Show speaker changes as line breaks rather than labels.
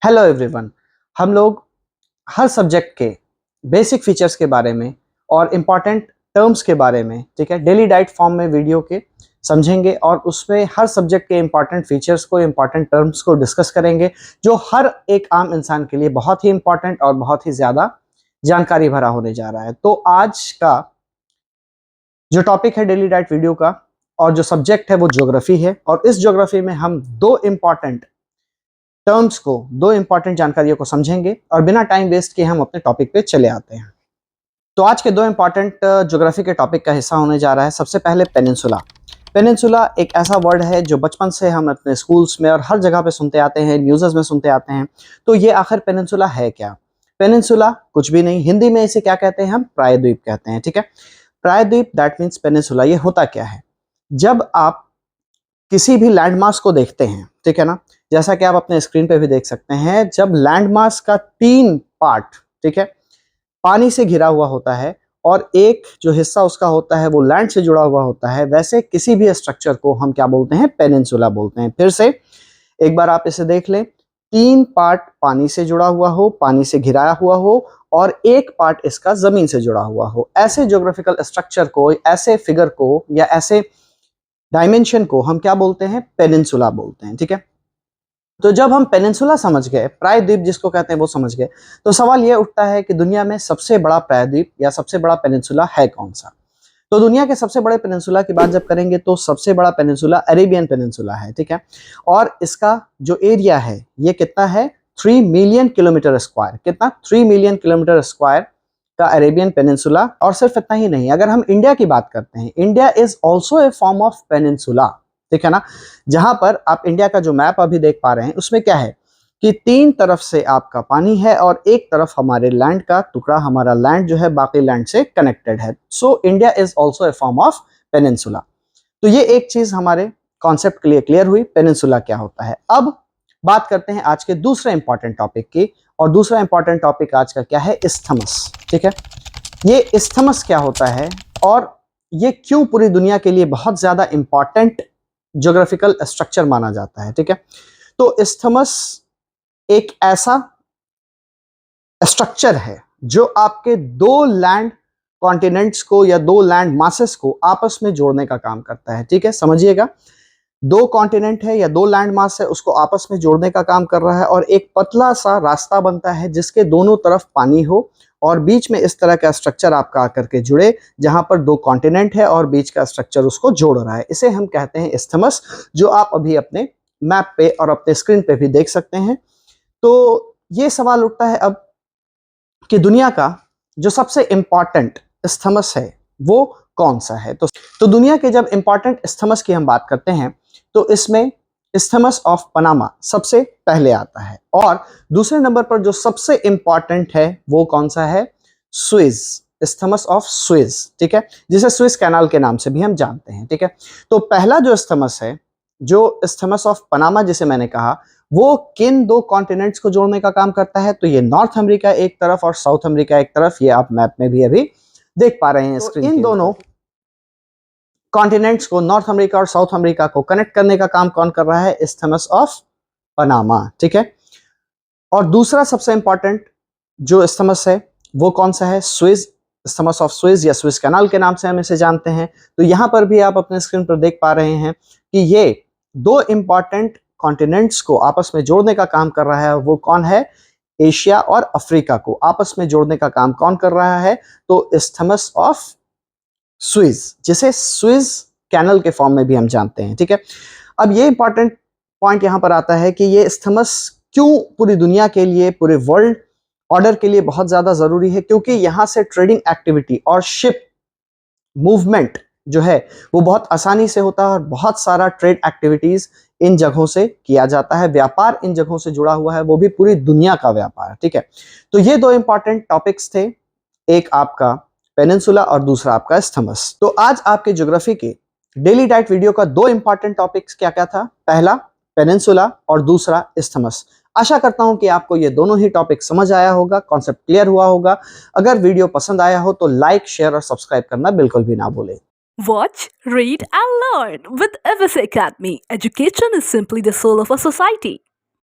Hello everyone. हम लोग हर subject के बेसिक फीचर्स के बारे में और इम्पॉर्टेंट टर्म्स के बारे में, ठीक है, डेली डाइट फॉर्म में वीडियो के समझेंगे और उसमें हर सब्जेक्ट के इम्पॉर्टेंट फीचर्स को, इम्पॉर्टेंट टर्म्स को डिस्कस करेंगे जो हर एक आम इंसान के लिए बहुत ही इम्पॉर्टेंट और बहुत ही ज़्यादा जानकारी भरा होने जा रहा है। तो आज का जो टॉपिक है डेली डाइट वीडियो का और जो सब्जेक्ट है वो ज्योग्राफी है, और इस ज्योग्राफी में हम दो इम्पॉर्टेंट टर्म्स को, दो इंपॉर्टेंट जानकारियों को समझेंगे और बिना टाइम वेस्ट किए हम अपने टॉपिक पे चले आते हैं। तो आज के दो इंपॉर्टेंट ज्योग्राफी के टॉपिक का हिस्सा होने जा रहा है। सबसे पहले पेनिनसुला। पेनिनसुला एक ऐसा वर्ड है जो बचपन से हम अपने स्कूल्स में और हर जगह पे सुनते आते हैं, न्यूज़ में सुनते आते हैं। तो ये आखिर पेनिनसुला है क्या? पेनिनसुला कुछ भी नहीं, हिंदी में इसे क्या कहते हैं? हम प्रायद्वीप कहते हैं, ठीक है। प्रायद्वीप दैट मीन्स पेनिनसुला। ये होता क्या है? जब आप किसी भी लैंडमास को देखते हैं, ठीक है ना, जैसा कि आप अपने स्क्रीन पे भी देख सकते हैं, जब लैंडमास का 3 पार्ट, ठीक है, पानी से घिरा हुआ होता है और एक जो हिस्सा उसका होता है वो लैंड से जुड़ा हुआ होता है, वैसे किसी भी स्ट्रक्चर को हम क्या बोलते हैं? पेनिनसुला बोलते हैं। फिर से एक बार आप इसे देख लें, 3 पार्ट पानी से जुड़ा हुआ हो, पानी से घिराया हुआ हो और एक पार्ट इसका जमीन से जुड़ा हुआ हो, ऐसे ज्योग्राफिकल स्ट्रक्चर को, ऐसे फिगर को या ऐसे डायमेंशन को हम क्या बोलते हैं? पेनिनसुला बोलते हैं, ठीक है। तो जब हम पेनिनसुला समझ गए, प्रायद्वीप जिसको कहते हैं वो समझ गए, तो सवाल ये उठता है कि दुनिया में सबसे बड़ा प्रायद्वीप या सबसे बड़ा पेनिनसुला है कौन सा? तो दुनिया के सबसे बड़े पेनिनसुला की बात जब करेंगे तो सबसे बड़ा पेनिनसुला अरेबियन पेनिनसुला है, ठीक है। और इसका जो एरिया है ये कितना है? 3 मिलियन किलोमीटर स्क्वायर। कितना? 3 मिलियन किलोमीटर स्क्वायर का अरेबियन पेनिनसुला। और सिर्फ इतना ही नहीं, अगर हम इंडिया की बात करते हैं, India is also a form of peninsula, ठीक है ना। जहां पर आप इंडिया का जो मैप अभी देख पा रहे हैं उसमें क्या है कि 3 तरफ से आपका पानी है और एक तरफ हमारे लैंड का टुकड़ा, हमारा लैंड जो है बाकी लैंड से कनेक्टेड है। So India is also a form of peninsula. तो ये एक चीज हमारे कॉन्सेप्ट के लिए क्लियर हुई, पेनिनसुला क्या होता है। अब बात करते हैं आज के दूसरे इंपॉर्टेंट टॉपिक की, और दूसरा इंपॉर्टेंट टॉपिक आज का क्या है? इस्थमस, ठीक है। ये इस्थमस क्या होता है और ये क्यों पूरी दुनिया के लिए बहुत ज्यादा इंपॉर्टेंट ज्योग्राफिकल स्ट्रक्चर माना जाता है, ठीक है। तो इस्थमस एक ऐसा स्ट्रक्चर है जो आपके दो लैंड कॉन्टिनेंट्स को या दो लैंड मासेस को आपस में जोड़ने का काम करता है, ठीक है। समझिएगा, दो कॉन्टिनेंट है या दो लैंड मास है, उसको आपस में जोड़ने का काम कर रहा है और एक पतला सा रास्ता बनता है जिसके दोनों तरफ पानी हो और बीच में इस तरह का स्ट्रक्चर आपका आकर के जुड़े, जहां पर दो कॉन्टिनेंट है और बीच का स्ट्रक्चर उसको जोड़ रहा है। इसे हम कहते हैं इस्थमस, जो आप अभी अपने मैप पे और अपने स्क्रीन पे भी देख सकते हैं। तो ये सवाल उठता है अब कि दुनिया का जो सबसे इंपॉर्टेंट इस्थमस है वो कौन सा है? तो दुनिया के जब इंपॉर्टेंट इस्थमस की हम बात करते हैं तो इसमें इस्थमस ऑफ पनामा सबसे पहले आता है, और दूसरे नंबर पर जो सबसे इंपॉर्टेंट है वो कौन सा है? सुएज, इस्थमस ऑफ सुएज, ठीक है, जिसे सुएज कैनाल के नाम से भी हम जानते हैं, ठीक है। तो पहला जो इस्थमस है, जो इस्थमस ऑफ पनामा जिसे मैंने कहा, वो किन दो कॉन्टिनेंट्स को जोड़ने का काम करता है? तो ये नॉर्थ अमेरिका एक तरफ और साउथ अमेरिका एक तरफ, ये आप मैप में भी अभी देख पा रहे हैं स्क्रीन। इन दोनों कॉन्टिनेंट्स को, नॉर्थ अमेरिका और साउथ अमेरिका को कनेक्ट करने का काम कौन कर रहा है? इस्थमस ऑफ पनामा, ठीक है। और दूसरा सबसे इंपॉर्टेंट जो इस्थमस है वो कौन सा है? सुएज, इस्थमस ऑफ सुएज या सुएज कैनाल के नाम से हम इसे जानते हैं। तो यहां पर भी आप अपने स्क्रीन पर देख पा रहे हैं कि ये दो इंपॉर्टेंट कॉन्टिनेंट्स को आपस में जोड़ने का काम कर रहा है। वो कौन है? एशिया और अफ्रीका को आपस में जोड़ने का काम कौन कर रहा है? तो इस्थमस ऑफ सुएज, जिसे सुएज कैनल के फॉर्म में भी हम जानते हैं, ठीक है। अब ये इंपॉर्टेंट पॉइंट यहां पर आता है कि ये इस्थमस क्यों पूरी दुनिया के लिए, पूरे वर्ल्ड ऑर्डर के लिए बहुत ज्यादा जरूरी है? क्योंकि यहां से ट्रेडिंग एक्टिविटी और शिप मूवमेंट जो है वो बहुत आसानी से होता है और बहुत सारा ट्रेड एक्टिविटीज इन जगहों से किया जाता है। व्यापार इन जगहों से जुड़ा हुआ है, वो भी पूरी दुनिया का व्यापार, ठीक है। तो ये दो इंपॉर्टेंट टॉपिक्स थे, एक आपका पेनिनसुला और दूसरा आपका इस्थमस। तो आज आपके ज्योग्राफी के डेली डाइट वीडियो का दो इंपॉर्टेंट टॉपिक्स क्या क्या था? पहला पेनिनसुला और दूसरा इस्थमस। आशा करता हूं कि आपको ये दोनों ही टॉपिक समझ आया होगा, कॉन्सेप्ट क्लियर हुआ होगा। अगर वीडियो पसंद आया हो तो लाइक, शेयर और सब्सक्राइब करना बिल्कुल भी ना भूलें।
Watch, read, and learn with FSA Academy. Education is simply the soul of a society.